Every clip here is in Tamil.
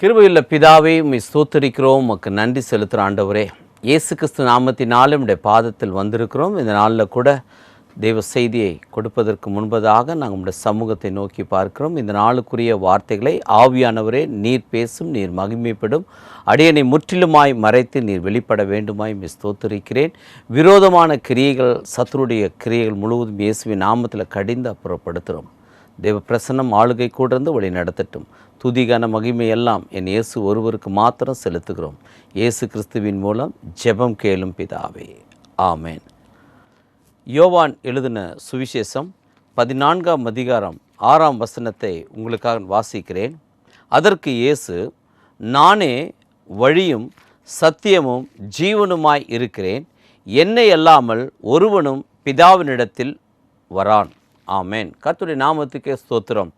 கிருபையுள்ள பிதாவே, உம்மை ஸ்தோத்திரிக்கிறோம். உமக்கு நன்றி செலுத்துகிற ஆண்டவரே, இயேசு கிறிஸ்து நாமத்தினாலே உம்முடைய பாதத்தில் வந்திருக்கிறோம். இந்த நாளில் கூட தெய்வ செய்தியை கொடுப்பதற்கு முன்பதாக நாங்கள் உம்முடைய சமூகத்தை நோக்கி பார்க்கிறோம். இந்த நாளுக்குரிய வார்த்தைகளை ஆவியானவரே நீர் பேசும், நீர் மகிமைப்படும், அடியனை முற்றிலுமாய் மறைத்து நீர் வெளிப்பட வேண்டுமாய் உம்மை ஸ்தோத்திரிக்கிறேன். விரோதமான கிரியைகள், சத்துருடைய கிரியைகள் முழுவதும் இயேசுவின் நாமத்தில் கடிந்து அப்புறப்படுத்துகிறோம். தேவ பிரசன்னம் ஆளுகை கூட இருந்து வழி நடத்தட்டும். துதிகான மகிமை எல்லாம் என் இயேசு ஒருவருக்கு மாத்திரம் செலுத்துகிறோம். இயேசு கிறிஸ்துவின் மூலம் ஜெபம் கேளும் பிதாவே, ஆமேன். யோவான் எழுதின சுவிசேஷம் 14ஆம் அதிகாரம் 6ஆம் வசனத்தை உங்களுக்காக வாசிக்கிறேன். அதற்கு இயேசு, நானே வழியும் சத்தியமும் ஜீவனுமாய் இருக்கிறேன், என்னை அல்லாமல் ஒருவனும் பிதாவினிடத்தில் வரான். ஆமேன். கர்த்தருடைய நாமத்துக்கே ஸ்தோத்திரம்.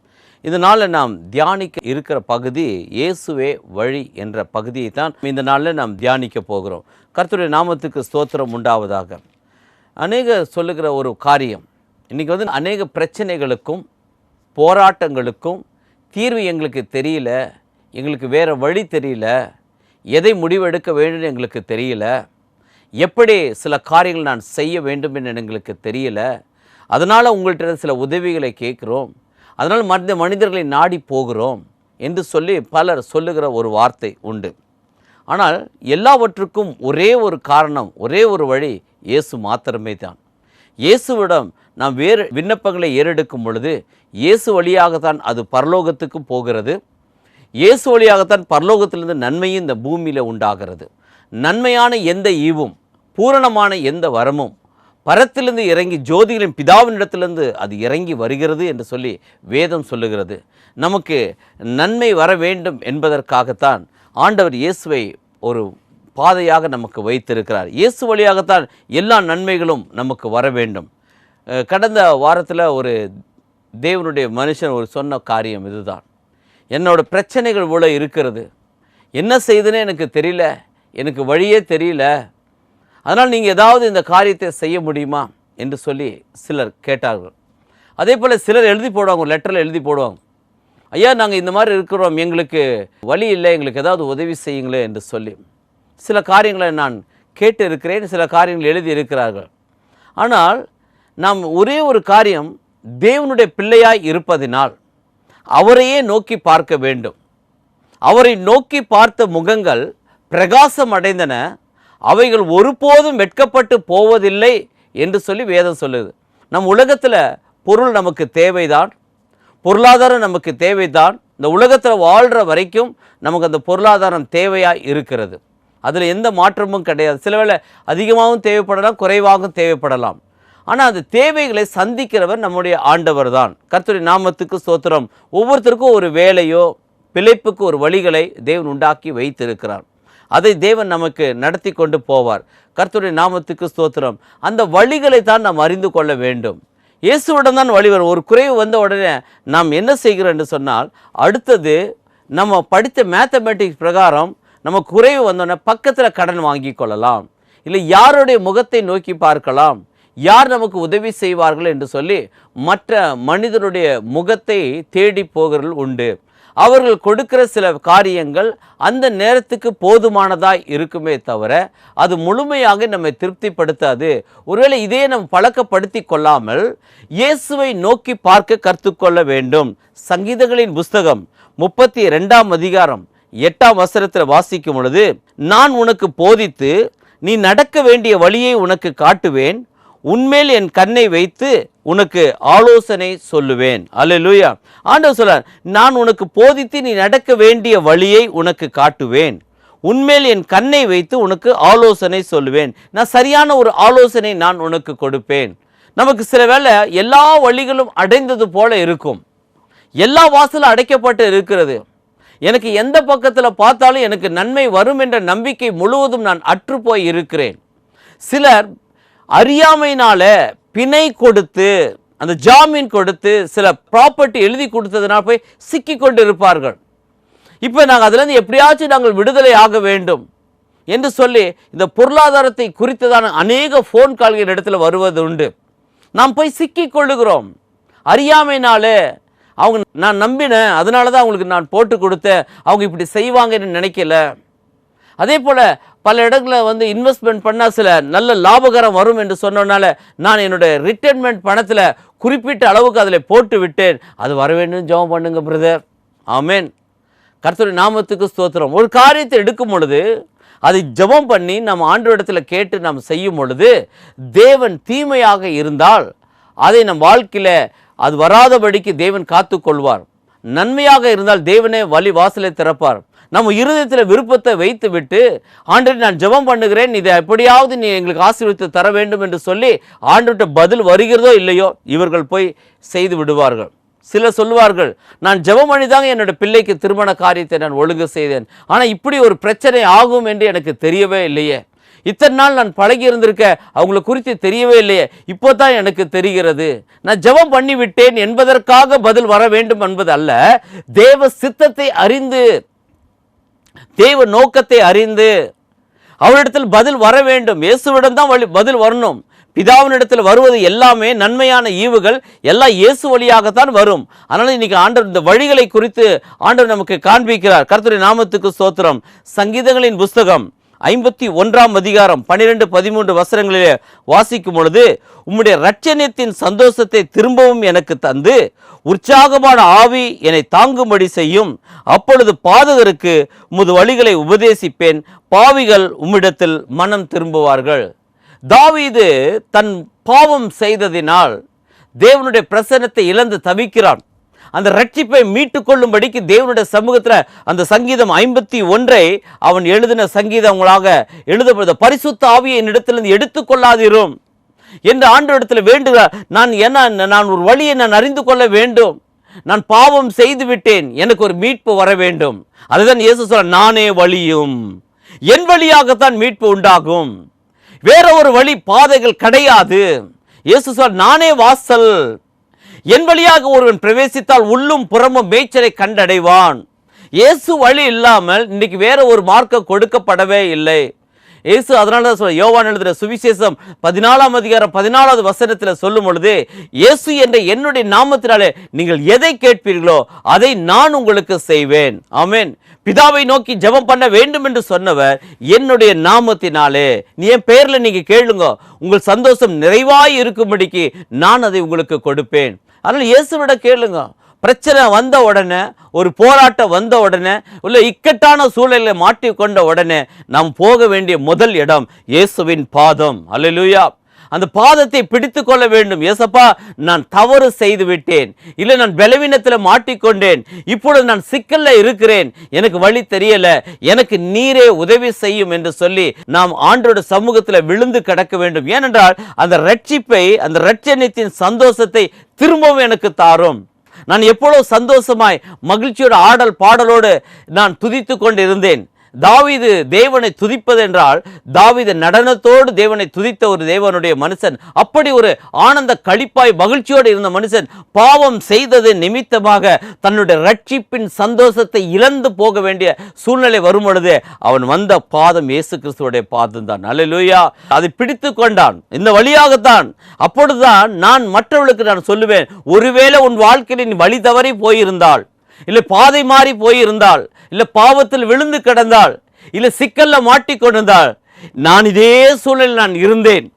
இதனால் நாம் தியானிக்க இருக்கிற பகுதி இயேசுவே வழி என்ற பகுதியை தான் இந்த நாளில் நாம் தியானிக்க போகிறோம். கர்த்தருடைய நாமத்துக்கு ஸ்தோத்திரம் உண்டாவதாக. அநேக சொல்லுகிற ஒரு காரியம், இன்றைக்கி அநேக பிரச்சனைகளுக்கும் போராட்டங்களுக்கும் தீர்வு எங்களுக்கு தெரியல, எங்களுக்கு வேறு வழி தெரியல, எதை முடிவெடுக்க வேண்டும் எங்களுக்கு தெரியல, எப்படி சில காரியங்கள் நான் செய்ய வேண்டும் என்று எங்களுக்கு தெரியல, அதனால் உங்கள்கிட்ட சில உதவிகளை கேட்குறோம், அதனால் மனிதர்களை நாடி போகிறோம் என்று சொல்லி பலர் சொல்லுகிற ஒரு வார்த்தை உண்டு. ஆனால் எல்லாவற்றுக்கும் ஒரே ஒரு காரணம், ஒரே ஒரு வழி இயேசு மாத்திரமே தான். இயேசுவிடம் நாம் வேறு விண்ணப்பங்களை ஏறெடுக்கும் பொழுது இயேசு வழியாகத்தான் அது பரலோகத்துக்கு போகிறது. இயேசு வழியாகத்தான் பரலோகத்திலிருந்து நன்மையும் இந்த பூமியில் உண்டாகிறது. நன்மையான எந்த ஈவும், பூரணமான எந்த வரமும் பரத்திலிருந்து இறங்கி ஜோதிகளின் பிதாவினிடத்திலிருந்து அது இறங்கி வருகிறது என்று சொல்லி வேதம் சொல்லுகிறது. நமக்கு நன்மை வர வேண்டும் என்பதற்காகத்தான் ஆண்டவர் இயேசுவை ஒரு பாதையாக நமக்கு வைத்திருக்கிறார். இயேசு வழியாகத்தான் எல்லா நன்மைகளும் நமக்கு வர வேண்டும். கடந்த வாரத்தில் ஒரு தேவனுடைய மனுஷன் ஒரு சொன்ன காரியம் இதுதான், என்னோட பிரச்சனைகள் இவ்வளோ இருக்கிறது, என்ன செய்துன்னு எனக்கு தெரியல, எனக்கு வழியே தெரியல, அதனால் நீங்கள் ஏதாவது இந்த காரியத்தை செய்ய முடியுமா என்று சொல்லி சிலர் கேட்டார்கள். அதே போல் சிலர் எழுதி போடுவாங்க, ஒரு லெட்டரில் எழுதி போடுவாங்க, ஐயா நாங்கள் இந்த மாதிரி இருக்கிறோம், எங்களுக்கு வழி இல்லை, எங்களுக்கு ஏதாவது உதவி செய்யுங்களே என்று சொல்லி சில காரியங்களை நான் கேட்டு இருக்கிறேன், சில காரியங்கள் எழுதி இருக்கிறார்கள். ஆனால் நாம் ஒரே ஒரு காரியம், தேவனுடைய பிள்ளையாய் இருப்பதினால் அவரையே நோக்கி பார்க்க வேண்டும். அவரை நோக்கி பார்த்த முகங்கள் பிரகாசம் அடைந்தன, அவைகள் ஒருபோதும் வெட்கப்பட்டு போவதில்லை என்று சொல்லி வேதம் சொல்லுது. நம் உலகத்தில் பொருள் நமக்கு தேவைதான், பொருளாதாரம் நமக்கு தேவைதான். இந்த உலகத்தில் வாழ்கிற வரைக்கும் நமக்கு அந்த பொருளாதாரம் தேவையாக இருக்கிறது, அதில் எந்த மாற்றமும் கிடையாது. சில வேளை அதிகமாகவும் தேவைப்படலாம், குறைவாகவும் தேவைப்படலாம். ஆனால் அந்த தேவைகளை சந்திக்கிறவர் நம்முடைய ஆண்டவர் தான். கர்த்தருடைய நாமத்துக்கு ஸ்தோத்திரம். ஒவ்வொருத்தருக்கும் ஒரு வேலையோ பிழைப்புக்கு ஒரு வழிகளை தேவன் உண்டாக்கி வைத்திருக்கிறார். அதை தேவன் நமக்கு நடத்தி கொண்டு போவார். கர்த்தருடைய நாமத்துக்கு ஸ்தோத்திரம். அந்த வழிகளை தான் நாம் அறிந்து கொள்ள வேண்டும். இயேசுவிடம் தான் வழி வரும். ஒரு குறைவு வந்த உடனே நாம் என்ன செய்கிறோம் என்று சொன்னால், அடுத்தது நம்ம படித்த மேத்தமேட்டிக்ஸ் பிரகாரம் நம்ம குறைவு வந்தோடனே பக்கத்தில் கடன் வாங்கி கொள்ளலாம், இல்லை யாருடைய முகத்தை நோக்கி பார்க்கலாம், யார் நமக்கு உதவி செய்வார்கள் என்று சொல்லி மற்ற மனிதனுடைய முகத்தை தேடி போகிறவர்கள் உண்டு. அவர்கள் கொடுக்கிற சில காரியங்கள் அந்த நேரத்துக்கு போதுமானதாக இருக்குமே தவிர அது முழுமையாக நம்மை திருப்திப்படுத்தாது. ஒருவேளை இதே நம்ம பழக்கப்படுத்தி கொள்ளாமல் இயேசுவை நோக்கி பார்க்க கற்றுக்கொள்ள வேண்டும். சங்கீதங்களின் புஸ்தகம் 32ஆம் அதிகாரம் 8ஆம் வசனத்தில் வாசிக்கும் பொழுது, நான் உனக்கு போதித்து நீ நடக்க வேண்டிய வழியை உனக்கு காட்டுவேன், உன்மேல் என் கண்ணை வைத்து உனக்கு ஆலோசனை சொல்லுவேன். அல்லேலூயா. ஆண்டவர் சொல்றார், நான் உனக்கு போதித்து நீ நடக்க வேண்டிய வழியை உனக்கு காட்டுவேன், உன்மேல் என் கண்ணை வைத்து உனக்கு ஆலோசனை சொல்லுவேன். நான் சரியான ஒரு ஆலோசனை நான் உனக்கு கொடுப்பேன். நமக்கு சில வேளை எல்லா வழிகளும் அடைந்தது போல இருக்கும், எல்லா வாசலும் அடைக்கப்பட்டு இருக்கிறது, எனக்கு எந்த பக்கத்தில் பார்த்தாலும் எனக்கு நன்மை வரும் என்ற நம்பிக்கை முழுவதும் நான் அற்று போய் இருக்கிறேன். சிலர் அறியாமையினால பிணை கொடுத்து, அந்த ஜாமீன் கொடுத்து, சில ப்ராப்பர்ட்டி எழுதி கொடுத்ததுனால போய் சிக்கி கொண்டு இருப்பார்கள். இப்போ நாங்கள் அதுலேருந்து எப்படியாச்சும் நாங்கள் விடுதலை ஆக வேண்டும் என்று சொல்லி இந்த பொருளாதாரத்தை குறித்ததான அநேக ஃபோன் கால்கள் இடத்துல வருவது உண்டு. நாம் போய் சிக்கி கொள்ளுகிறோம் அறியாமையினால. அவங்க நான் நம்பினேன், அதனால தான் அவங்களுக்கு நான் போட்டு கொடுத்தேன், அவங்க இப்படி செய்வாங்கன்னு நினைக்கல. அதே போல் பல இடங்களில் இன்வெஸ்ட்மெண்ட் பண்ணால் சில நல்ல லாபகரம் வரும் என்று சொன்னனால நான் என்னுடைய ரிட்டைர்மெண்ட் பணத்தில் குறிப்பிட்ட அளவுக்கு அதில் போட்டு விட்டேன். அது வர வேண்டும், ஜெபம் பண்ணுங்க பிரதர். ஆமேன். கர்த்தருடைய நாமத்துக்கு ஸ்தோத்திரம். ஒரு காரியத்தை எடுக்கும் பொழுது அதை ஜெபம் பண்ணி நம்ம ஆண்டவரிடத்தில் கேட்டு நாம் செய்யும் பொழுது தேவன் தீமையாக இருந்தால் அதை நம் வாழ்க்கையில் அது வராதபடிக்கு தேவன் காத்து கொள்வார். நன்மையாக இருந்தால் தேவனே வழி வாசலை திறப்பார். நம்ம இருதயத்தில் விருப்பத்தை வைத்து விட்டு ஆண்டவரே நான் ஜெபம் பண்ணுகிறேன், இதை எப்படியாவது நீ எங்களுக்கு ஆசீர்வதித்து தர வேண்டும் என்று சொல்லி ஆண்டவர்கிட்ட பதில் வருகிறதோ இல்லையோ இவர்கள் போய் செய்து விடுவார்கள். சிலர் சொல்வார்கள், நான் ஜெபம் பண்ணி தாங்க என்னோட பிள்ளைக்கு திருமண காரியத்தை நான் ஒழுங்கு செய்தேன், ஆனால் இப்படி ஒரு பிரச்சனை ஆகும் என்று எனக்கு தெரியவே இல்லையே, இத்தனை நாள் நான் பழகி இருந்திருக்க அவங்களை குறித்து தெரியவே இல்லையே, இப்போ தான் எனக்கு தெரிகிறது. நான் ஜெபம் பண்ணி விட்டேன் என்பதற்காக பதில் வர வேண்டும் என்பது அல்ல. தேவ சித்தத்தை அறிந்து தேவ நோக்கத்தை அறிந்து அவரிடத்தில் பதில் வர வேண்டும். இயேசுவிடம் தான் பதில் வரணும். பிதாவினிடத்தில் வருவது எல்லாமே நன்மையான ஈவுகள் எல்லாம் இயேசு வழியாகத்தான் வரும். அதனால இன்னைக்கு ஆண்டவர் இந்த வழிகளை குறித்து ஆண்டவர் நமக்கு காண்பிக்கிறார். கர்த்தருடைய நாமத்துக்கு ஸ்தோத்திரம். சங்கீதங்களின் புஸ்தகம் 51ஆம் அதிகாரம் 12-13 வசனங்களிலே வாசிக்கும் பொழுது, உம்முடைய இரட்சணியத்தின் சந்தோஷத்தை திரும்பவும் எனக்கு தந்து உற்சாகமான ஆவி என்னை தாங்கும்படி செய்யும். அப்பொழுது பாதகருக்கு உமது வழிகளை உபதேசிப்பேன், பாவிகள் உம்மிடத்தில் மனம் திரும்புவார்கள். தாவீது தன் பாவம் செய்ததினால் தேவனுடைய பிரசன்னத்தை இழந்து தவிக்கிறான். அந்த ரட்சிப்பை மீட்டு கொள்ளும்படிக்கு தேவனுடைய சமூகத்தில் அந்த சங்கீதம் 51 அவன் எழுதின சங்கீதங்களாக எழுதப்படுது. பரிசுத்த ஆவியை என்னிடத்திலிருந்து எடுத்துக்கொள்ளாதிரும் என்று ஆண்டவரிடத்தில் வேண்டுகிறார். நான் ஒரு வழியை நான் அறிந்து கொள்ள வேண்டும். நான் பாவம் செய்து விட்டேன், எனக்கு ஒரு மீட்பு வர வேண்டும். அதுதான் இயேசு சொல்ற, நானே வழியும், என் வழியாகத்தான் மீட்பு உண்டாகும், வேற ஒரு வழி பாதைகள் கிடையாது. இயேசு சொல்ற, நானே வாசல், என் வழியாக ஒருவன் பிரவேசித்தால் உள்ளும் புறமும் மேய்ச்சலை கண்டடைவான். இயேசு வழி இல்லாமல் இன்னைக்கு வேற ஒரு மார்க்கம் கொடுக்கப்படவே இல்லை. இயேசு அதனால தான் சொல்ல, யோவான் எழுதுகிற சுவிசேஷம் 14ஆம் அதிகாரம் 14வது வசனத்தில் சொல்லும் பொழுது, இயேசு என்ற என்னுடைய நாமத்தினாலே நீங்கள் எதை கேட்பீர்களோ அதை நான் உங்களுக்கு செய்வேன். ஆமென். பிதாவை நோக்கி ஜெபம் பண்ண வேண்டும் என்று சொன்னவர் என்னுடைய நாமத்தினாலே, நீ என் பெயர்ல நீங்க கேளுங்க, உங்கள் சந்தோஷம் நிறைவாய் இருக்கும்படிக்கு நான் அதை உங்களுக்கு கொடுப்பேன். அதனால இயேசுவிட கேளுங்க. பிரச்சனை வந்த உடனே, ஒரு போராட்டம் வந்த உடனே, உள்ள இக்கட்டான சூழலை மாட்டிக்கொண்ட உடனே நாம் போக வேண்டிய முதல் இடம் இயேசுவின் பாதம். அல்லேலூயா. அந்த பாதத்தை பிடித்து கொள்ள வேண்டும். ஏசப்பா, நான் தவறு செய்து விட்டேன், இல்லை நான் பலவீனத்தில் மாட்டிக்கொண்டேன், இப்பொழுது நான் சிக்கல்ல இருக்கிறேன், எனக்கு வழி தெரியல, எனக்கு நீரே உதவி செய்யும் என்று சொல்லி நாம் ஆண்டோட சமூகத்தில் விழுந்து கிடக்க வேண்டும். ஏனென்றால் அந்த ரட்சிப்பை, அந்த ரட்சணியத்தின் சந்தோஷத்தை திரும்பவும் எனக்கு தாரும். நான் எப்பொழுது சந்தோஷமாய் மகிழ்ச்சியோட ஆடல் பாடலோடு நான் துதித்து கொண்டு இருந்தேன். தாவீது தேவனை துதிப்பது என்றால் தாவீது நடனத்தோடு தேவனை துதித்த ஒரு தேவனுடைய மனுஷன். அப்படி ஒரு ஆனந்த களிப்பாய் மகிழ்ச்சியோடு இருந்த மனுஷன் பாவம் செய்தது நிமித்தமாக தன்னுடைய ரட்சிப்பின் சந்தோஷத்தை இழந்து போக வேண்டிய சூழ்நிலை வரும் பொழுது அவன் வந்த பாதம் இயேசு கிறிஸ்துவோடைய பாதம் தான். அல்லேலூயா. அதை பிடித்து கொண்டான். இந்த வழியாகத்தான். அப்பொழுதுதான் நான் மற்றவர்களுக்கு நான் சொல்லுவேன், ஒருவேளை உன் வாழ்க்கையில் நீ வழி தவறி போயிருந்தால், இல்லை பாதை மாறி போயிருந்தால், இல்லை பாவத்தில் விழுந்து கிடந்தால், இல்லை சிக்கல்ல மாட்டிக்கொண்டிருந்தால், நான் இதே சூழலில் நான் இருந்தேன்,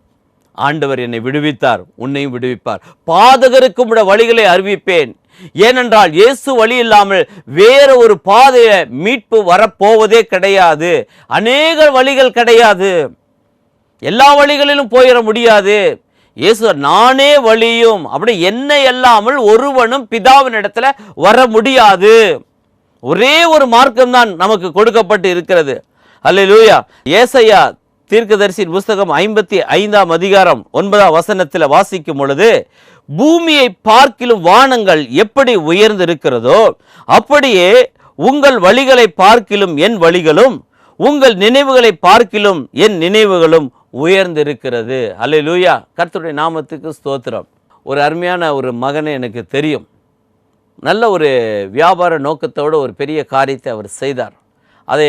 ஆண்டவர் என்னை விடுவித்தார், உன்னையும் விடுவிப்பார். பாதகருக்கு உடைய வழிகளை அறிவிப்பேன். ஏனென்றால் இயேசு வழி இல்லாமல் வேற ஒரு பாதைய மீட்பு வரப்போவதே கிடையாது. அநேக வழிகள் கிடையாது, எல்லா வழிகளிலும் போயிட முடியாது. இயேசு நானே வழியும், அப்படி என்னை அல்லாமல் ஒருவனும் பிதாவின் இடத்துல வர முடியாது. ஒரே ஒரு மார்க்கம் தான் நமக்கு கொடுக்கப்பட்டு இருக்கிறது. அல்லேலூயா. ஏசாயா தீர்க்கதரிசியின் புஸ்தகம் 55ஆம் அதிகாரம் 9ஆம் வசனத்தில் வாசிக்கும் பொழுது, பூமியை பார்க்கிலும் வானங்கள் எப்படி உயர்ந்திருக்கிறதோ அப்படியே உங்கள் வழிகளை பார்க்கிலும் என் வழிகளும், உங்கள் நினைவுகளை பார்க்கிலும் என் நினைவுகளும் உயர்ந்திருக்கிறது. அல்லேலூயா. கர்த்தருடைய நாமத்துக்கு ஸ்தோத்திரம். ஒரு அருமையான ஒரு மகனை எனக்கு தெரியும். நல்ல ஒரு வியாபார நோக்கத்தோடு ஒரு பெரிய காரியத்தை அவர் செய்தார். அதை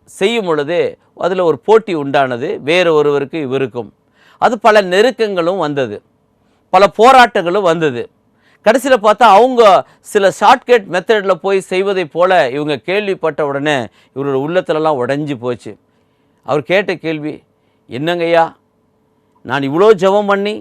செய்யும் பொழுது அதில் ஒரு போட்டி உண்டானது, வேறு ஒருவருக்கு இவருக்கும். அது பல நெருக்கங்களும் வந்தது, பல போராட்டங்களும் வந்தது. கடைசியில் பார்த்தா அவங்க சில ஷார்ட்கட் மெத்தடில் போய் செய்வதை போல இவங்க கேள்விப்பட்ட உடனே இவரோட உள்ளத்துலலாம் உடஞ்சி போச்சு. அவர் கேட்ட கேள்வி, என்னங்கய்யா, நான் இவ்வளோ ஜெபம் பண்ணி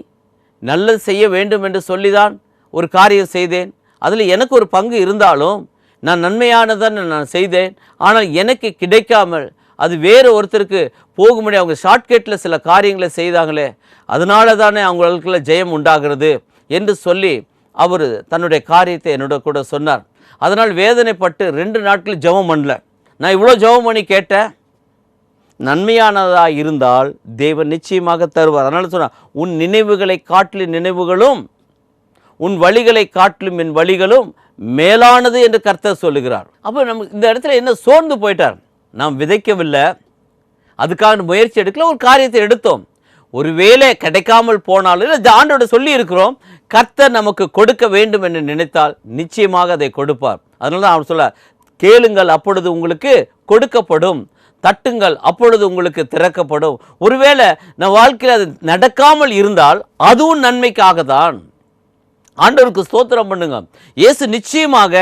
நல்லது செய்ய வேண்டும் என்று சொல்லிதான் ஒரு காரியம் செய்தேன், அதில் எனக்கு ஒரு பங்கு இருந்தாலும் நான் நன்மையானதான் நான் செய்தேன், ஆனால் எனக்கு கிடைக்காமல் அது வேறு ஒருத்தருக்கு போகும்படி அவங்க ஷார்ட்கட்டில் சில காரியங்களை செய்தாங்களே, அதனால தானே அவங்களுக்குள்ள ஜெயம் உண்டாகிறது என்று சொல்லி அவர் தன்னுடைய காரியத்தை என்னோட கூட சொன்னார். அதனால் வேதனைப்பட்டு 2 நாட்கள் ஜெபம் பண்ணல. நான் இவ்வளோ ஜெபம் பண்ணி கேட்டேன், நன்மையானதாக இருந்தால் தேவன் நிச்சயமாக தருவார். அதனால சொன்னார், உன் நினைவுகளை காட்டிலும் நினைவுகளும் உன் வழிகளை காட்டிலும் என் வழிகளும் மேலானது என்று கர்த்தர் சொல்லுகிறார். அப்போ நமக்கு இந்த இடத்துல என்ன சோர்ந்து போயிட்டார். நாம் விதைக்கவில்லை, அதுக்காக முயற்சி எடுக்கல, ஒரு காரியத்தை எடுத்தோம். ஒருவேளை கிடைக்காமல் போனாலும் இல்லை, ஆண்டோட சொல்லி இருக்கிறோம், கர்த்தர் நமக்கு கொடுக்க வேண்டும் என்று நினைத்தால் நிச்சயமாக அதை கொடுப்பார். அதனால தான் அவர் சொல்ல, கேளுங்கள் அப்பொழுது உங்களுக்கு கொடுக்கப்படும், தட்டுங்கள் அப்பொழுது உங்களுக்கு திறக்கப்படும். ஒருவேளை நம் வாழ்க்கையில் அது நடக்காமல் இருந்தால் அதுவும் நன்மைக்காக தான். ஆண்டவருக்கு ஸ்தோத்திரம் பண்ணுங்க. இயேசு நிச்சயமாக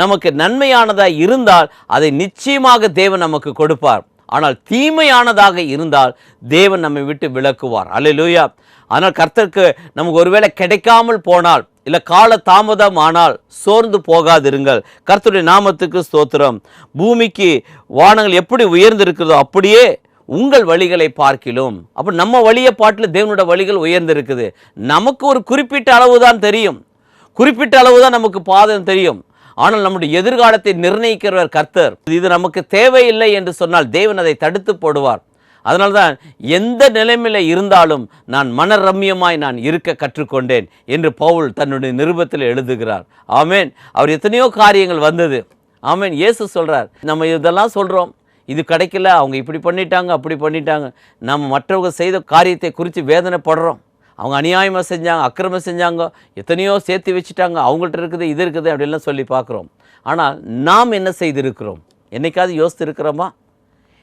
நமக்கு நன்மையானதாக இருந்தால் அதை நிச்சயமாக தேவன் நமக்கு கொடுப்பார். ஆனால் தீமையானதாக இருந்தால் தேவன் நம்மை விட்டு விலக்குவார். அல்லேலூயா. ஆனால் கர்த்தருக்கு நமக்கு ஒருவேளை கிடைக்காமல் போனால் இல்லை கால தாமதம் ஆனால் சோர்ந்து போகாதிருங்கள். கர்த்தருடைய நாமத்துக்கு ஸ்தோத்திரம். பூமிக்கு வானங்கள் எப்படி உயர்ந்திருக்கிறதோ அப்படியே உங்கள் வழிகளை பார்க்கிலும். அப்போ நம்ம வழியை பாட்டில் தேவனோட வழிகள் உயர்ந்திருக்குது. நமக்கு ஒரு குறிப்பிட்ட அளவு தான் தெரியும், குறிப்பிட்ட அளவு தான் நமக்கு பாதம் தெரியும். ஆனால் நம்முடைய எதிர்காலத்தை நிர்ணயிக்கிறவர் கர்த்தர். இது நமக்கு தேவையில்லை என்று சொன்னால் தேவன் அதை தடுத்து போடுவார். அதனால்தான் எந்த நிலைமையில் இருந்தாலும் நான் மனரம்யமாய் நான் இருக்க கற்றுக்கொண்டேன் என்று பவுல் தன்னுடைய நிருபத்தில் எழுதுகிறார். ஆமேன். அவர் எத்தனையோ காரியங்கள் வந்தது. ஆமேன். இயேசு சொல்கிறார், நம்ம இதெல்லாம் சொல்கிறோம், இது கிடைக்கல, அவங்க இப்படி பண்ணிட்டாங்க அப்படி பண்ணிட்டாங்க. நம்ம மற்றவங்க செய்த காரியத்தை குறித்து வேதனைப்படுறோம். அவங்க அநியாயமாக செஞ்சாங்க, அக்கிரமம் செஞ்சாங்க, எத்தனையோ சேர்த்து வச்சுட்டாங்க, அவங்கள்ட்ட இருக்குது இது இருக்குது அப்படின்லாம் சொல்லி பார்க்குறோம். ஆனால் நாம் என்ன செய்திருக்கிறோம்? என்னைக்காவது யோசித்து இருக்கிறோமா?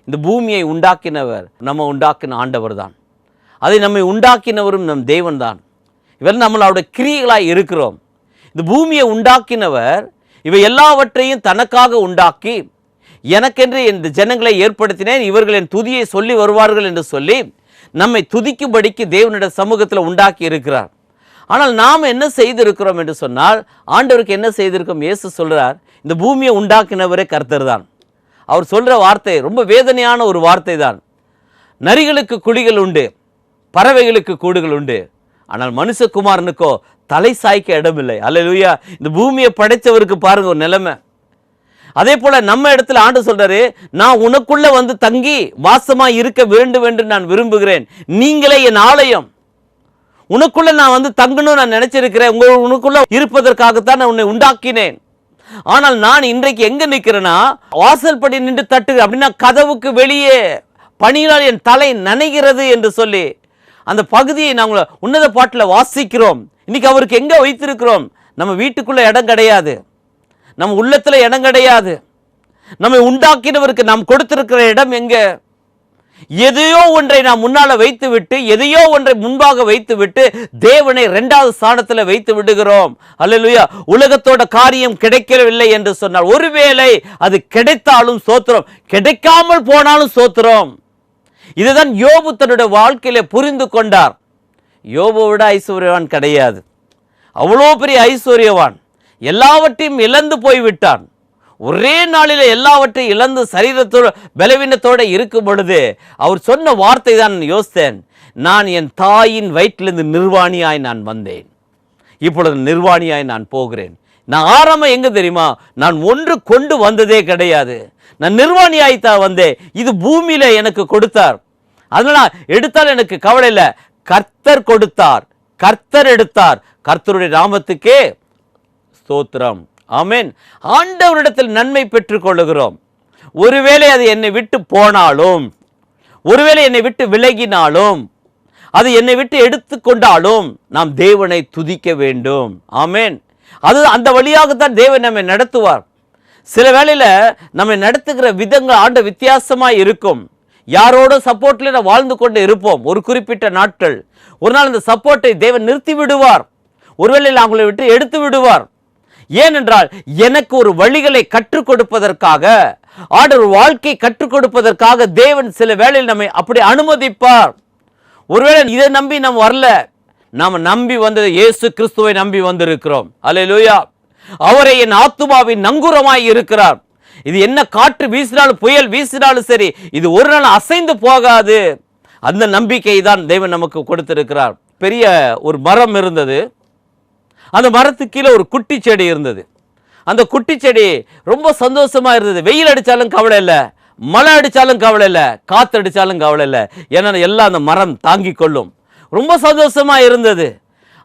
இந்த பூமியை உண்டாக்கினவர் நம்ம உண்டாக்கின ஆண்டவர் தான், அதை நம்மை உண்டாக்கினவரும் நம் தேவன் தான். இவர் நம்மளோட கிரியைகளாய் இருக்கிறோம். இந்த பூமியை உண்டாக்கினவர் இவை எல்லாவற்றையும் தனக்காக உண்டாக்கி, எனக்கென்று இந்த ஜனங்களை ஏற்படுத்தினேன், இவர்கள் என் துதியை சொல்லி வருவார்கள் என்று சொல்லி நம்மை துதிக்கும்படிக்கு தேவனுடைய சமூகத்தில் உண்டாக்கி இருக்கிறார். ஆனால் நாம் என்ன செய்திருக்கிறோம் என்று சொன்னால், ஆண்டவருக்கு என்ன செய்திருக்கோம்? இயேசு சொல்கிறார், இந்த பூமியை உண்டாக்கினவரே கர்த்தர் தான். அவர் சொல்கிற வார்த்தை ரொம்ப வேதனையான ஒரு வார்த்தை தான். நரிகளுக்கு குழிகள் உண்டு, பறவைகளுக்கு கூடுகள் உண்டு, ஆனால் மனுஷகுமாரனுக்கோ தலை சாய்க்க இடமில்லை. அல்லேலூயா. இந்த பூமியை படைத்தவருக்கு பாருங்க ஒரு நிலைமை. அதே போல நம்ம இடத்துல ஆண்டு சொல்றாரு, நான் உனக்குள்ள வந்து தங்கி வாசமா இருக்க வேண்டும் என்று நான் விரும்புகிறேன், நீங்களே என் ஆலயம், உனக்குள்ள நான் வந்து தங்கணும் நான் நினைச்சிருக்கிறேன், உனக்குள்ள இருப்பதற்காகத்தான் நான் உன்னை உண்டாக்கினேன். ஆனால் நான் இன்றைக்கு எங்க நிற்கிறேன்னா, வாசல் படி நின்று தட்டு அப்படின்னா கதவுக்கு வெளியே பனியால் என் தலை நனைகிறது என்று சொல்லி அந்த பகுதியை நாங்கள் உன்னத பாட்டில் வாசிக்கிறோம். இன்னைக்கு அவருக்கு எங்க வைத்திருக்கிறோம்? நம்ம வீட்டுக்குள்ள இடம் கிடையாது, நம்ம உள்ளத்துல இடம் கிடையாது. நம்மை உண்டாக்கினவருக்கு நாம் கொடுத்திருக்கிற இடம் எங்க? எதையோ ஒன்றை நாம் முன்னால வைத்து விட்டு, எதையோ ஒன்றை முன்பாக வைத்து விட்டு தேவனை 2வது ஸ்தானத்தில் வைத்து விடுகிறோம். அல்லேலூயா. உலகத்தோட காரியம் கிடைக்கவில்லை என்று சொன்னால், ஒருவேளை அது கிடைத்தாலும் சோத்திரம், கிடைக்காமல் போனாலும் சோத்திரம். இதுதான் யோபு தன்னுடைய வாழ்க்கையில புரிந்து கொண்டார். யோபுவை விட ஐஸ்வர்யவான் கிடையாது. அவ்வளோ பெரிய ஐஸ்வர்யவான், எல்லாவற்றையும் இழந்து போய்விட்டான். ஒரே நாளில் எல்லாவற்றையும் இழந்து சரீரத்தோட பலவீனத்தோடு இருக்கும் பொழுது அவர் சொன்ன வார்த்தை தான் யோசித்தேன், நான் என் தாயின் வயிற்றிலிருந்து நிர்வாணியாய் நான் வந்தேன், இப்பொழுது நிர்வாணியாய் நான் போகிறேன். நான் ஆரம்பம் எங்க தெரியுமா? நான் ஒன்று கொண்டு வந்ததே கிடையாது, நான் நிர்வாணியாய்த்தான் வந்தேன். இது பூமியில எனக்கு கொடுத்தார், அதனால எடுத்தால் எனக்கு கவலை இல்லை. கர்த்தர் கொடுத்தார், கர்த்தர் எடுத்தார், கர்த்தருடைய நாமத்துக்கே ஸ்தோத்திரம். ஆமென். ஆண்டவரிடத்தில் நன்மை பெற்றுக் கொள்ளுகிறோம். ஒருவேளை அது என்னை விட்டு போனாலும், ஒருவேளை என்னை விட்டு விலகினாலும், அது என்னை விட்டு எடுத்துக்கொண்டாலும் நாம் தேவனை துதிக்க வேண்டும். ஆமென். அது அந்த வழியாகத்தான் தேவன் நம்மை நடத்துவார். சில வேளையில நம்மை நடத்துகிற விதங்கள் ஆண்ட வித்தியாசமா இருக்கும். யாரோட சப்போர்ட்ல வாழ்ந்து கொண்டு இருப்போம் ஒரு குறிப்பிட்ட நாட்கள். ஒரு நாள் அந்த சப்போர்ட்டை தேவன் நிறுத்தி விடுவார். ஒருவேளை அவங்களை விட்டு எடுத்து விடுவார். ஏனென்றால் எனக்கு ஒரு வழிகளை கற்றுக் கொடுப்பதற்காக, ஆண்டவர் வாழ்க்கை கற்றுக் கொடுப்பதற்காக தேவன் சில வேளையில் நம்மை அப்படி அனுமதிப்பார். ஒருவேளை இதை நம்பி நாம் வரல, நாம் நம்பி வந்தது இயேசு கிறிஸ்துவை நம்பி வந்திருக்கிறோம். அல்லேலூயா. அவரை என் ஆத்துமாவின் நங்கூரமாய் இருக்கிறார். இது என்ன காற்று வீசினாலும் புயல் வீசினாலும் சரி, இது ஒரு நாள் அசைந்து போகாது. அந்த நம்பிக்கை தான் தேவன் நமக்கு கொடுத்திருக்கிறார். பெரிய ஒரு மரம் இருந்தது. அந்த மரத்துக்கு கீழே ஒரு குட்டி செடி இருந்தது. அந்த குட்டி செடி ரொம்ப சந்தோஷமா இருந்தது. வெயில் அடித்தாலும் கவலை இல்லை, மழை அடித்தாலும் கவலை இல்லை, காற்று அடித்தாலும் கவலை இல்லை. ஏன்னா எல்லாம் அந்த மரம் தாங்கி கொள்ளும். ரொம்ப சந்தோஷமா இருந்தது.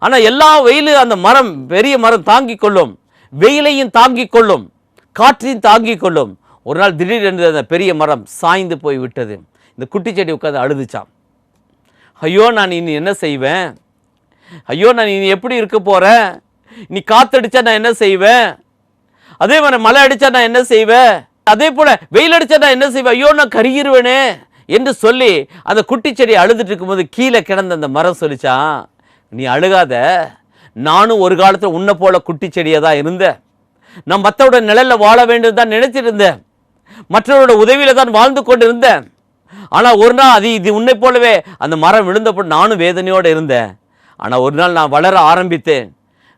ஆனால் எல்லா வெயிலும் அந்த மரம், பெரிய மரம் தாங்கி கொள்ளும், வெயிலையும் தாங்கி கொள்ளும், காற்றையும் தாங்கி கொள்ளும். ஒரு நாள் திடீரென்று அந்த பெரிய மரம் சாய்ந்து போய் விட்டது. இந்த குட்டி செடி உட்காந்து அழுதுச்சான். ஐயோ நான் இனி என்ன செய்வேன், ஐயோ நான் இனி எப்படி இருக்க போகிறேன், நீ காற்றடிச்சா நான் என்ன செய்வேன், அதே மாதிரி மழை அடித்தா நான் என்ன செய்வேன், அதே போல் வெயில் அடித்தா நான் என்ன செய்வேன், ஐயோ நான் கருகிருவேனே என்று சொல்லி அந்த குட்டி செடி அழுதுட்டு இருக்கும்போது கீழே கிடந்த அந்த மரம் சொல்லிச்சான், நீ அழுகாத, நானும் ஒரு காலத்தில் உன்னை போல குட்டி செடியாக தான் இருந்தேன். நான் மற்றவோட நிழலில் வாழ வேண்டும் தான் நினைச்சிட்டு இருந்தேன், மற்றவரோட உதவியில தான் வாழ்ந்து கொண்டு இருந்தேன். ஆனால் ஒரு நாள் இது உன்னை போலவே அந்த மரம் விழுந்தப்போ நானும் வேதனையோடு இருந்தேன். ஆனால் ஒரு நாள் நான் வளர ஆரம்பித்தேன்.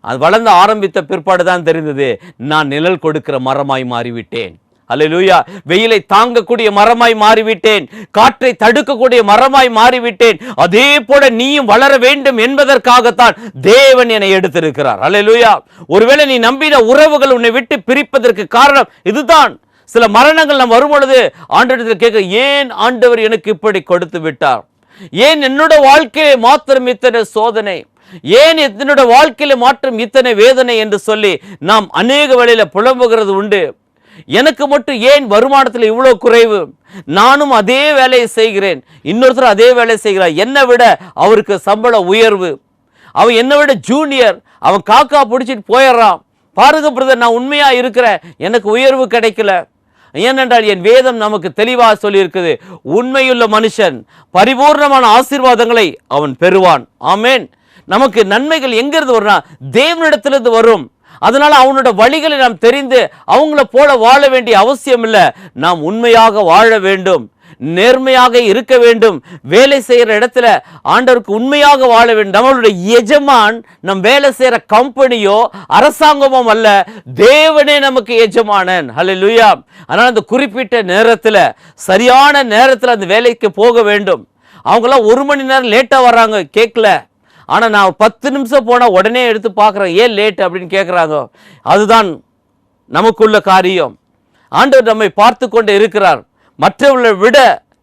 அது வளர்ந்து ஆரம்பித்த பிற்பாடு தான் தெரிந்தது, நான் நிழல் கொடுக்கிற மரமாய் மாறிவிட்டேன். அல்லேலூயா. வெயிலை தாங்கக்கூடிய மரமாய் மாறிவிட்டேன், காற்றை தடுக்கக்கூடிய மரமாய் மாறிவிட்டேன். அதே போல நீயும் வளர வேண்டும் என்பதற்காகத்தான் தேவன் என்னை எடுத்திருக்கிறார். அல்லேலூயா. ஒருவேளை நீ நம்பின உறவுகள் உன்னை விட்டு பிரிப்பதற்கு காரணம் இதுதான். சில மரணங்கள் நாம் வரும்பொழுது ஆண்டவரிடத்தில் கேட்க, ஏன் ஆண்டவர் எனக்கு இப்படி கொடுத்து விட்டார், ஏன் என்னோட வாழ்க்கையிலே மாத்திரம் இத்தனை சோதனை, ஏன் என்னோட வாழ்க்கையில மாற்றம் இத்தனை வேதனை என்று சொல்லி நாம் அநேக வழியில புலம்புகிறது உண்டு. எனக்கு மட்டும் ஏன் வருமானத்தில் இவ்வளோ குறைவு, நானும் அதே வேலையை செய்கிறேன், இன்னொருத்தர் அதே வேலையை செய்கிறார், என்னை விட அவருக்கு சம்பள உயர்வு, அவன் என்னை விட ஜூனியர், அவன் காக்கா பிடிச்சிட்டு போயிடுறான், பாருங்க பிரதர் நான் உண்மையா இருக்கிறேன், எனக்கு உயர்வு கிடைக்கல. ஏனென்றால் என் வேதம் நமக்கு தெளிவாக சொல்லி இருக்குது, உண்மையுள்ள மனுஷன் பரிபூர்ணமான ஆசீர்வாதங்களை அவன் பெறுவான். ஆமேன். நமக்கு நன்மைகள் எங்கிருந்து வரும்னா தேவனிடத்திலிருந்து வரும். அதனால அவனோட வழிகளை நாம் தெரிந்து அவங்கள போல வாழ வேண்டிய அவசியம் இல்லை. நாம் உண்மையாக வாழ வேண்டும், நேர்மையாக இருக்க வேண்டும். வேலை செய்கிற இடத்துல ஆண்டவருக்கு உண்மையாக வாழ வேண்டும். நம்மளுடைய எஜமான் நம் வேலை செய்கிற கம்பெனியோ அரசாங்கமோ அல்ல, தேவனே நமக்கு எஜமானன். ஹல்லேலூயா. அதனால் அந்த குறிப்பிட்ட நேரத்தில் சரியான நேரத்தில் அந்த வேலைக்கு போக வேண்டும். அவங்களாம் 1 மணி நேரம் லேட்டாக வர்றாங்க, கேட்கல. ஆனால் நான் 10 நிமிஷம் போனால் உடனே எடுத்து பார்க்குறேன், ஏன் லேட் அப்படின்னு கேட்குறாங்க. அதுதான் நமக்குள்ள காரியம். ஆண்டவர் நம்மை பார்த்து கொண்டு இருக்கிறார். மற்றவர்களை விட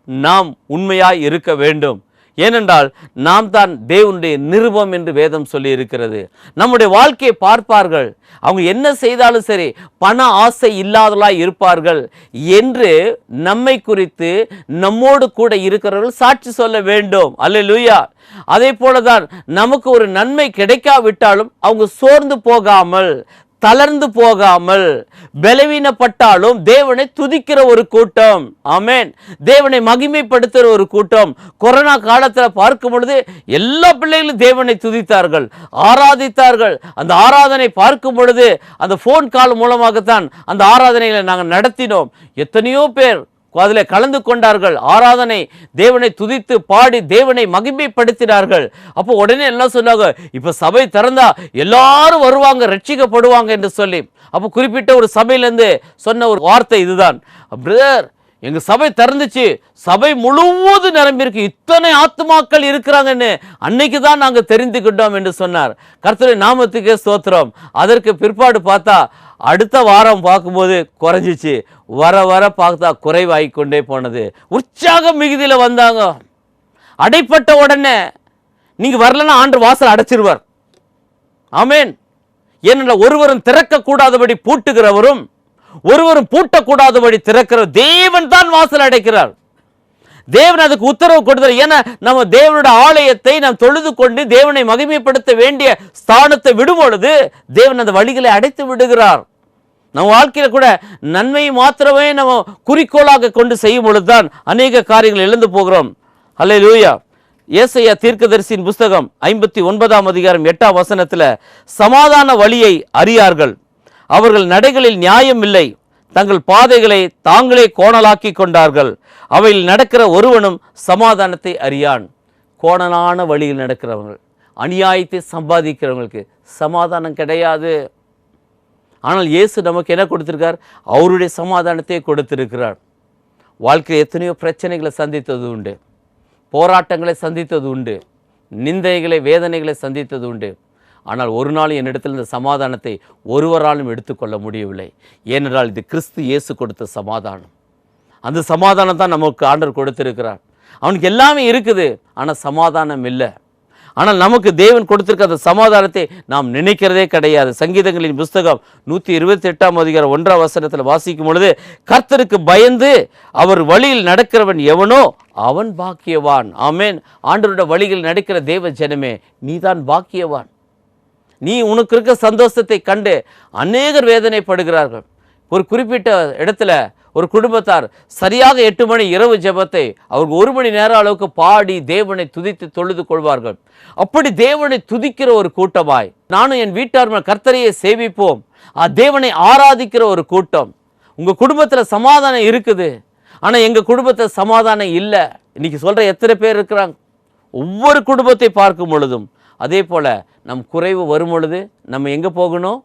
நாம் உண்மையாய் இருக்க வேண்டும். ஏனென்றால் நாம் தான் தேவனுடைய நிருபம் என்று வேதம் சொல்லி இருக்கிறது. நம்முடைய வாழ்க்கையை பார்ப்பார்கள், அவங்க என்ன செய்தாலும் சரி பண ஆசை இல்லாதவர்களாய் இருப்பார்கள் என்று நம்மை குறித்து நம்மோடு கூட இருக்கிறவர்கள் சாட்சி சொல்ல வேண்டும். அல்லேலூயா. அதே போலதான் நமக்கு ஒரு நன்மை கிடைக்காவிட்டாலும் அவங்க சோர்ந்து போகாமல், தளர்ந்து போகாமல், பலவீனப்பட்டாலும் தேவனை துதிக்கிற ஒரு கூட்டம். ஆமென். தேவனை மகிமைப்படுத்துகிற ஒரு கூட்டம். கொரோனா காலத்தில் பார்க்கும் பொழுது எல்லா பிள்ளைகளும் தேவனை துதித்தார்கள், ஆராதித்தார்கள். அந்த ஆராதனை பார்க்கும் பொழுது அந்த போன் கால் மூலமாகத்தான் அந்த ஆராதனைகளை நாங்கள் நடத்தினோம். எத்தனையோ பேர் அதில் கலந்து கொண்டார்கள். ஆராதனை தேவனை துதித்து பாடி தேவனை மகிமைப்படுத்தினார்கள். அப்போ உடனே எல்லாம் சொன்னாங்க, இப்போ சபை திறந்தா எல்லாரும் வருவாங்க, ரட்சிக்கப்படுவாங்க என்று சொல்லி. அப்போ குறிப்பிட்ட ஒரு சபையிலேருந்து சொன்ன ஒரு வார்த்தை இதுதான், பிரதர் எங்கள் சபை திறந்துச்சு, சபை முழுவதும் நிரம்பியிருக்கு, இத்தனை ஆத்துமாக்கள் இருக்கிறாங்கன்னு அன்னைக்கு தான் நாங்கள் தெரிந்துக்கிட்டோம் என்று சொன்னார். கர்த்தருடைய நாமத்துக்கே ஸ்தோத்திரம். அதற்கு பிற்பாடு பார்த்தா அடுத்த வாரம் பார்க்கும்போது குறைஞ்சிச்சு, வர வர பார்த்தா குறைவாகிக்கொண்டே போனது. உற்சாகம் மிகுதியில் வந்தாங்க. அடைப்பட்ட உடனே நீங்கள் வரலன்னா ஆண்டு வாசல் அடைச்சிருவார். ஆமேன். ஏனென்றால் ஒருவரும் திறக்க கூடாதபடி பூட்டுகிறவரும் ஒருவரும் பூட்டக்கூடாதபடி திறக்கிற தேவன் தான் வாசல் அடைக்கிறார். தேவன் அதுக்கு உத்தரவு கொடுத்தார். ஏன்னா நம்ம தேவனுடைய ஆலயத்தை நாம் தொழுது கொண்டு தேவனை மகிமைப்படுத்த வேண்டிய ஸ்தானத்தை விடும் பொழுது தேவன் அந்த வழிகளை அடைத்து விடுகிறார். நம்ம வாழ்க்கையில கூட நன்மையை மாத்திரமே நம்ம குறிக்கோளாக கொண்டு செய்யும் பொழுதுதான் அநேக காரியங்கள் இழந்து போகிறோம். அல்லேலூயா. ஏசாயா தீர்க்கதரிசியின் புஸ்தகம் 59ஆம் அதிகாரம் 8ஆம் வசனத்தில், சமாதான வழியை அறியார்கள், அவர்கள் நடைகளில் நியாயம் இல்லை, தங்கள் பாதைகளை தாங்களே கோணலாக்கி கொண்டார்கள், அவையில் நடக்கிற ஒருவனும் சமாதானத்தை அறியான். கோணலான வழியில் நடக்கிறவர்கள், அநியாயத்தை சம்பாதிக்கிறவங்களுக்கு சமாதானம் கிடையாது. ஆனால் இயேசு நமக்கு என்ன கொடுத்திருக்கார்? அவருடைய சமாதானத்தை கொடுத்திருக்கிறார். வாழ்க்கையில் எத்தனையோ பிரச்சனைகளை சந்தித்தது உண்டு, போராட்டங்களை சந்தித்தது உண்டு, நிந்தைகளை வேதனைகளை சந்தித்தது உண்டு. ஆனால் ஒரு நாள் என்னிடத்தில் இந்த சமாதானத்தை ஒருவராலும் எடுத்துக்கொள்ள முடியவில்லை. ஏனென்றால் இது கிறிஸ்து இயேசு கொடுத்த சமாதானம். அந்த சமாதானம் தான் நமக்கு ஆண்டவர் கொடுத்திருக்கிறார். அவனுக்கு எல்லாமே இருக்குது, ஆனால் சமாதானம் இல்லை. ஆனால் நமக்கு தேவன் கொடுத்திருக்க அந்த சமாதானத்தை நாம் நினைக்கிறதே கிடையாது. சங்கீதங்களின் புஸ்தகம் 128ஆம் அதிகாரம் 1ஆம் வசனத்தில் வாசிக்கும் பொழுது, கர்த்தருக்கு பயந்து அவர் வழியில் நடக்கிறவன் எவனோ அவன் பாக்கியவான். ஆமேன். ஆண்டவருடைய வழியில் நடக்கிற தேவ ஜனமே, நீதான் பாக்கியவான். நீ உனக்கு இருக்க சந்தோஷத்தை கண்டு அநேகர் வேதனைப்படுகிறார்கள். ஒரு குறிப்பிட்ட இடத்துல ஒரு குடும்பத்தார் சரியாக 8 மணி இரவு ஜெபத்தை அவர்கள் 1 மணி நேரம் அளவுக்கு பாடி தேவனை துதித்து தொழுது கொள்வார்கள். அப்படி தேவனை துதிக்கிற ஒரு கூட்டமாய் நானும் என் வீட்டார் கர்த்தரையை சேவிப்போம், தேவனை ஆராதிக்கிற ஒரு கூட்டம். உங்கள் குடும்பத்தில் சமாதானம் இருக்குது, ஆனால் எங்கள் குடும்பத்தில் சமாதானம் இல்லை. இன்னைக்கு சொல்கிற எத்தனை பேர் இருக்கிறாங்க? ஒவ்வொரு குடும்பத்தை பார்க்கும் பொழுதும் அதே போல் நம் குறைவு வரும் பொழுது நம்ம எங்கே போகணும்?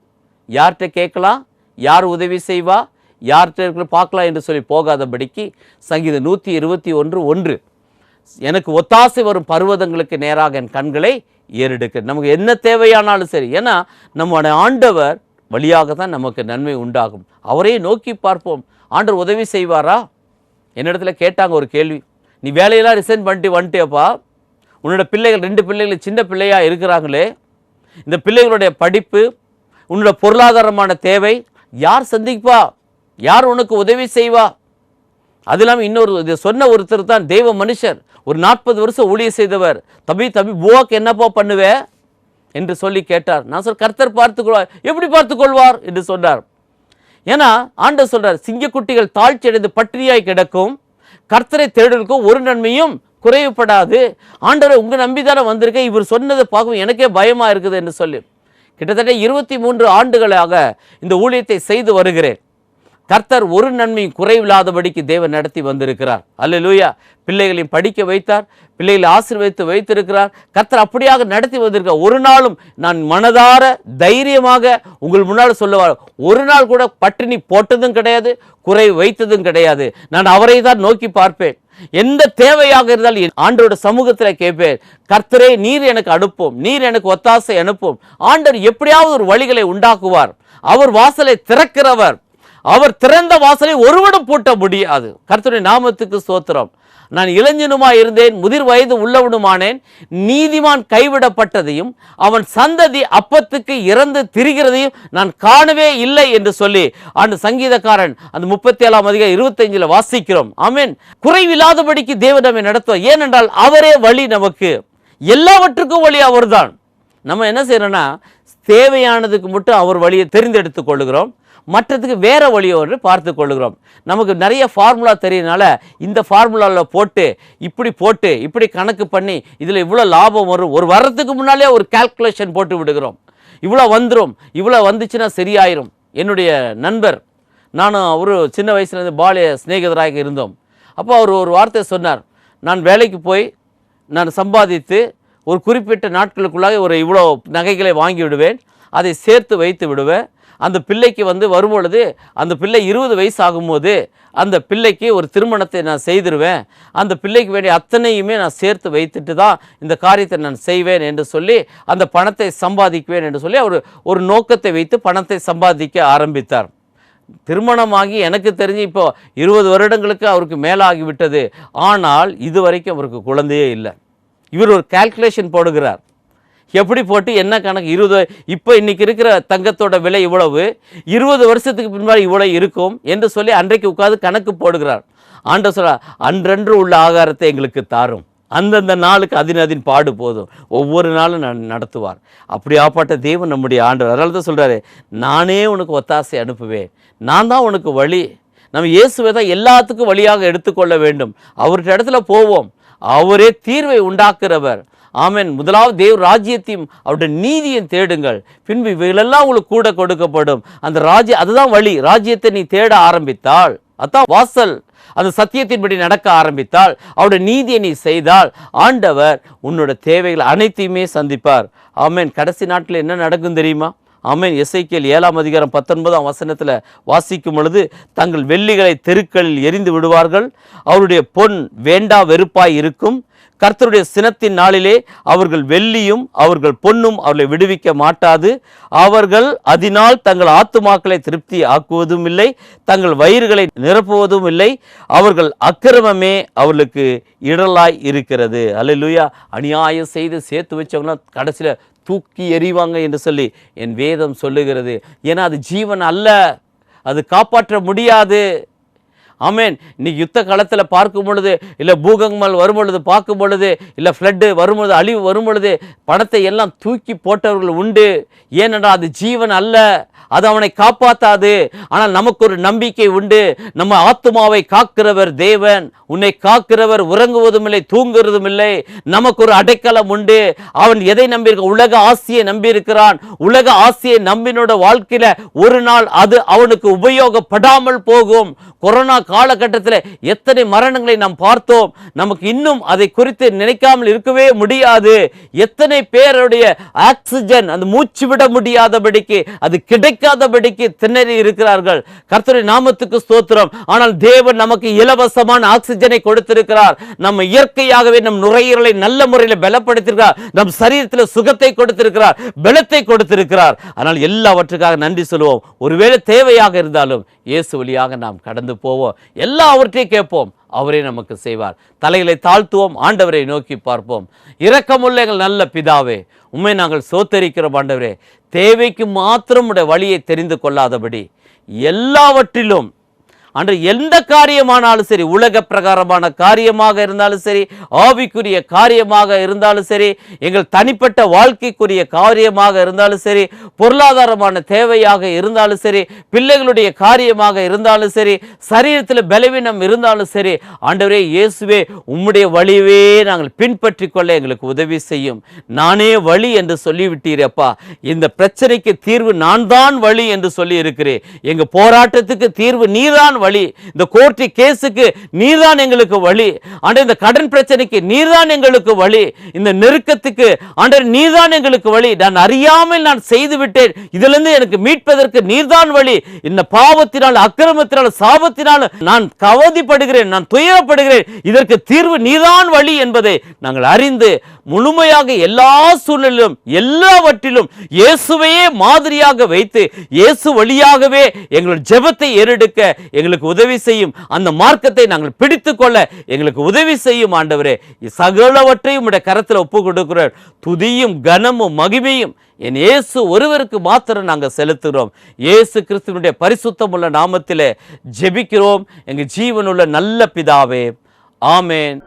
யார்கிட்ட கேட்கலாம்? யார் உதவி செய்வா? யார்கிட்ட பார்க்கலாம் என்று சொல்லி போகாதபடிக்கு சங்கீதம் 121:1, எனக்கு ஒத்தாசை வரும் பர்வதங்களுக்கு நேராக என் கண்களை ஏறெடுக்க. நமக்கு என்ன தேவையானாலும் சரி, ஏன்னா நம்முடைய ஆண்டவர் வழியாக தான் நமக்கு நன்மை உண்டாகும். அவரே நோக்கி பார்ப்போம். ஆண்டவர் உதவி செய்வாரா? என்னிடத்துல கேட்டாங்க ஒரு கேள்வி, நீ வேலையெல்லாம் ரிசைன் பண்ணிட்டு வந்துட்டேப்பா, உன்னோட பிள்ளைகள் 2 பிள்ளைகள் சின்ன பிள்ளையா இருக்கிறாங்களே, இந்த பிள்ளைகளுடைய படிப்பு, உன்னோட பொருளாதாரமான தேவை யார் சந்திப்பா? யார் உனக்கு உதவி செய்வா? அது இல்லாமல் இன்னொரு இதை சொன்ன ஒருத்தர் தான் தெய்வ மனுஷர், ஒரு 40 வருஷம் ஊழியம் செய்தவர். தம்பி புவாக்கு என்னப்பா பண்ணுவே என்று சொல்லி கேட்டார். நான் சொல், கர்த்தர் பார்த்துக்கொள்வார். எப்படி பார்த்துக்கொள்வார் என்று சொன்னார். ஏன்னா ஆண்டவர் சொல்றார், சிங்கக்குட்டிகள் தாழ்ச்சி அடைந்து பட்டினியாய் கிடக்கும், கர்த்தரை தேடுவதற்கும் ஒரு நன்மையும் குறைவுபடாது. ஆண்டவரை உங்க நம்பிதானே வந்திருக்கேன், இவர் சொன்னதை பார்க்கும் எனக்கே பயமா இருக்குது என்று சொல்லி கிட்டத்தட்ட 23 ஆண்டுகளாக இந்த ஊழியத்தை செய்து வருகிறேன். கர்த்தர் ஒரு நன்மையும் குறைவில்லாதபடிக்கு தேவன் நடத்தி வந்திருக்கிறார். அல்லேலூயா. பிள்ளைகளையும் படிக்க வைத்தார், பிள்ளைகளை ஆசீர்வதித்து வைத்திருக்கிறார். கர்த்தர் அப்படியாக நடத்தி வந்திருக்கிறார். ஒரு நாளும் நான் மனதார தைரியமாக உங்கள் முன்னால் சொல்லுவார், ஒரு நாள் கூட பட்டினி போட்டதும் கிடையாது, குறை வைத்ததும் கிடையாது. நான் அவரை தான் நோக்கி பார்ப்பேன். எந்த தேவையாக இருந்தாலும் ஆண்டோட சமூகத்தில் கேட்பேன், கர்த்தரே நீர் எனக்கு அனுப்பும், நீர் எனக்கு ஒத்தாசை அனுப்பும். ஆண்டவர் எப்படியாவது ஒரு வழிகளை உண்டாக்குவார். அவர் வாசலை திறக்கிறவர். அவர் திறந்த வாசலை ஒருவனும் பூட்ட முடியாது. கர்த்தருடைய நாமத்துக்கு ஸ்தோத்திரம். நான் இளைஞனுமாய் இருந்தேன், முதிர் வயது உள்ளவனுமானேன், நீதிமான் கைவிடப்பட்டதையும் அவன் சந்ததி அப்பத்துக்கு இறந்து திரிகிறதையும் நான் காணவே இல்லை என்று சொல்லி அந்த சங்கீதக்காரன் அந்த 37ஆம் அதிகாரம் 25 வாசிக்கிறோம். ஆமென். குறைவில்லாதபடிக்கு தேவன் நம்மை நடத்துவார். ஏனென்றால் அவரே வழி, நமக்கு எல்லாவற்றுக்கும் வழி அவர்தான். நம்ம என்ன செய்யறோம்னா, தேவையானதுக்கு மட்டும் அவர் வழியை தெரிந்தெடுத்துக் கொள்ளுகிறோம், மற்றதுக்கு வேற வழியை ஒன்று பார்த்து கொள்ளுகிறோம். நமக்கு நிறைய ஃபார்முலா தெரியறதுனால இந்த ஃபார்முலாவில் போட்டு இப்படி கணக்கு பண்ணி இதில் இவ்வளோ லாபம் வரும், ஒரு வரத்துக்கு முன்னாலே ஒரு கால்குலேஷன் போட்டு விடுகிறோம். இவ்வளோ வந்துடும், இவ்வளோ வந்துச்சுன்னா சரியாயிரும். என்னுடைய நண்பர், நானும் ஒரு சின்ன வயசுலேருந்து பாலிய சிநேகிதராக இருந்தோம். அப்போ அவர் ஒரு வார்த்தை சொன்னார், நான் வேலைக்கு போய் நான் சம்பாதித்து ஒரு குறிப்பிட்ட நாட்களுக்குள்ளாக ஒரு இவ்வளோ நகைகளை வாங்கி விடுவேன், அதை சேர்த்து வைத்து விடுவேன். அந்த பிள்ளைக்கு வரும்பொழுது அந்த பிள்ளை 20 வயசு ஆகும்போது அந்த பிள்ளைக்கு ஒரு திருமணத்தை நான் செய்திருவேன், அந்த பிள்ளைக்கு வேண்டிய அத்தனையுமே நான் சேர்த்து வைத்துட்டு தான் இந்த காரியத்தை நான் செய்வேன் என்று சொல்லி அந்த பணத்தை சம்பாதிக்குவேன் என்று சொல்லி அவர் ஒரு நோக்கத்தை வைத்து பணத்தை சம்பாதிக்க ஆரம்பித்தார். திருமணமாகி எனக்கு தெரிஞ்சு இப்போ 20 வருடங்களுக்கு அவருக்கு மேலாகிவிட்டது. ஆனால் இதுவரைக்கும் அவருக்கு குழந்தையே இல்லை. இவர் ஒரு கால்குலேஷன் போடுகிறார். எப்படி போட்டு என்ன கணக்கு, 20 இப்போ இன்னைக்கு இருக்கிற தங்கத்தோட விலை இவ்வளவு, 20 வருஷத்துக்கு பின்பாடு இவ்வளோ இருக்கும் என்று சொல்லி அன்றைக்கு உட்காந்து கணக்கு போடுகிறார். ஆண்டவர் சொல்றார், அன்றன்று உள்ள ஆகாரத்தை எங்களுக்கு தாரும், அந்தந்த நாளுக்கு அதின் பாடு போதும், ஒவ்வொரு நாளும் நடத்துவார். அப்படியாப்பட்ட தேவன் நம்முடைய ஆண்டவர். அதனால தான் சொல்கிறாரு, நானே உனக்கு ஒத்தாசை அனுப்புவேன், நான் தான் உனக்கு வழி. நம்ம இயேசுவை தான் எல்லாத்துக்கும் வழியாக எடுத்துக்கொள்ள வேண்டும். அவர்கிட்ட இடத்துல போவோம், அவரே தீர்வை உண்டாக்குறவர். ஆமென். முதலாவது தேவ ராஜ்யத்தையும் அவருடைய நீதியும் தேடுங்கள், பின்பு இவைகளெல்லாம் உங்களுக்கு கூட கொடுக்கப்படும். அந்த ராஜ்யம், அதுதான் வழி. ராஜ்யத்தை நீ தேட ஆரம்பித்தால், அதான் வாசல். அந்த சத்தியத்தின்படி நடக்க ஆரம்பித்தால், அவருடைய நீதியை நீ செய்தால், ஆண்டவர் உன்னோட தேவைகள் அனைத்தையுமே சந்திப்பார். ஆமென். கடைசி நாட்டில் என்ன நடக்கும் தெரியுமா? ஆமென். எசேக்கியேல் 7ஆம் அதிகாரம் 19ஆம் வசனத்தில் வாசிக்கும் பொழுது, தங்கள் வெள்ளிகளை தெருக்களில் எரிந்து விடுவார்கள், அவருடைய பொன் வேண்டா வெறுப்பாய் இருக்கும். கர்த்தருடைய சினத்தின் நாளிலே அவர்கள் வெள்ளியும் அவர்கள் பொன்னும் அவர்களை விடுவிக்க மாட்டாது. அவர்கள் அதனால் தங்கள் ஆத்துமாக்களை திருப்தி ஆக்குவதும் இல்லை, தங்கள் வயிறுகளை நிரப்புவதும் இல்லை. அவர்கள் அக்கிரமமே அவர்களுக்கு இடலாய் இருக்கிறது. அல்லேலூயா. அநியாயம் செய்து சேர்த்து வச்சவங்களாம் கடைசியில் தூக்கி எறிவாங்க என்று சொல்லி என் வேதம் சொல்லுகிறது. ஏன்னா அது ஜீவன் அல்ல, அது காப்பாற்ற முடியாது. ஆமென். இன்னைக்கு யுத்த காலத்தில் பார்க்கும் பொழுது, இல்லை பூகம்பங்கள் வரும் பொழுது பார்க்கும் பொழுது, இல்லை ஃப்ளட்டு வரும்பொழுது, அழிவு வரும் பொழுது பணத்தை எல்லாம் தூக்கி போட்டவர்கள் உண்டு. ஏனென்றால் அது ஜீவன் அல்ல, அது அவனை காப்பாற்றாது. ஆனால் நமக்கு ஒரு நம்பிக்கை உண்டு. நம்ம ஆத்துமாவை காக்கிறவர் தேவன். உன்னை காக்கிறவர் உறங்குவதும் இல்லை, தூங்குவதும் இல்லை. நமக்கு ஒரு அடைக்கலம் உண்டு. அவன் எதை நம்பியிருக்க? உலக ஆசையை நம்பியிருக்கிறான். உலக ஆசையை நம்பினோட வாழ்க்கையில ஒரு நாள் அது அவனுக்கு உபயோகப்படாமல் போகும். கொரோனா காலகட்டத்தில் எத்தனை மரணங்களை நாம் பார்த்தோம். நமக்கு இன்னும் அதை குறித்து நினைக்காமல் இருக்கவே முடியாது. எத்தனை பேருடைய ஆக்சிஜன், அந்த மூச்சு விட முடியாதபடிக்கு, அது கிடைக்காதபடிக்கு திணறி இருக்கிறார்கள். கர்த்தருடைய நாமத்துக்கு ஸ்தோத்திரம். ஆனால் தேவன் நமக்கு இலவசமான ஆக்சிஜனை கொடுத்திருக்கிறார். நம்ம இயற்கையாகவே நம் நுரையீரலை நல்ல முறையில் பலப்படுத்திருக்கிறார். நம் சரீரத்தில் சுகத்தை கொடுத்திருக்கிறார், பலத்தை கொடுத்திருக்கிறார். ஆனால் எல்லாவற்றுக்காக நன்றி சொல்லுவோம். ஒருவேளை தேவையாக இருந்தாலும் இயேசு வழியாக நாம் கடந்து போவோம். எல்லாவற்றையும் கேட்போம், அவரே நமக்கு செய்வார். தலைகளை தாழ்த்துவோம், ஆண்டவரை நோக்கி பார்ப்போம். இரக்கமுள்ள எங்கள் நல்ல பிதாவே, உம்மை நாங்கள் சோத்தரிக்கிறோம். ஆண்டவரே, தேவைக்கு மாத்திரம் உடைய வழியை தெரிந்து கொள்ளாதபடி எல்லாவற்றிலும் அன்று எந்த காரியமானாலும் சரி, உலக பிரகாரமான காரியமாக இருந்தாலும் சரி, ஆவிக்குரிய காரியமாக இருந்தாலும் சரி, எங்கள் தனிப்பட்ட வாழ்க்கைக்குரிய காரியமாக இருந்தாலும் சரி, பொருளாதாரமான தேவையாக இருந்தாலும் சரி, பிள்ளைகளுடைய காரியமாக இருந்தாலும் சரி, சரீரத்தில் பலவீனம் இருந்தாலும் சரி, ஆண்டவரே இயேசுவே, உம்முடைய வழியவே நாங்கள் பின்பற்றி கொள்ள எங்களுக்கு உதவி செய்யும். நானே வழி என்று சொல்லிவிட்டீரப்பா. இந்த பிரச்சனைக்கு தீர்வு நான் தான் வழி என்று சொல்லி இருக்கிறேன். எங்க போராட்டத்துக்கு தீர்வு நீதான் வழி. இந்த கோர்ட்டு கேஸுக்கு நீர்தான் எங்களுக்கு வழி. ஆண்டவரே, இந்த கடன் பிரச்சனைக்கு நீர்தான் எங்களுக்கு வழி. இந்த நெருக்கத்துக்கு ஆண்டவரே நீர்தான் எங்களுக்கு வழி. நான் அறியாமல் நான் செய்து விட்டேன், இதிலிருந்து எனக்கு மீட்பதற்கு நீர்தான் வழி. இந்த பாவத்தினால், அக்கிரமத்தினால், சாபத்தினால் நான் கவதிப்படுகிறேன், நான் துயரப்படுகிறேன். இதற்கு தீர்வு நீர்தான் வழி என்பதை நாங்கள் அறிந்து முழுமையாக எல்லா சூழலிலும் எல்லாவற்றிலும் இயேசுவையே மாதிரியாக வைத்து இயேசு வழியாகவே எங்களுடைய ஜெபத்தை ஏறெடுக்க எங்களுக்கு உதவி செய்யும். அந்த மார்க்கத்தை நாங்கள் பிடித்துக் கொள்ள எங்களுக்கு உதவி செய்யும். ஆண்டவரே, சகலவற்றையும் உடைய கரத்தில் ஒப்பு கொடுக்கிறோம். துதியும் கனமும் மகிமையும் என் இயேசு ஒருவருக்கு மாத்திரம் நாங்கள் செலுத்துகிறோம். இயேசு கிறிஸ்துவினுடைய பரிசுத்தமுள்ள நாமத்திலே ஜெபிக்கிறோம் எங்கள் ஜீவனுள்ள நல்ல பிதாவே. ஆமென்.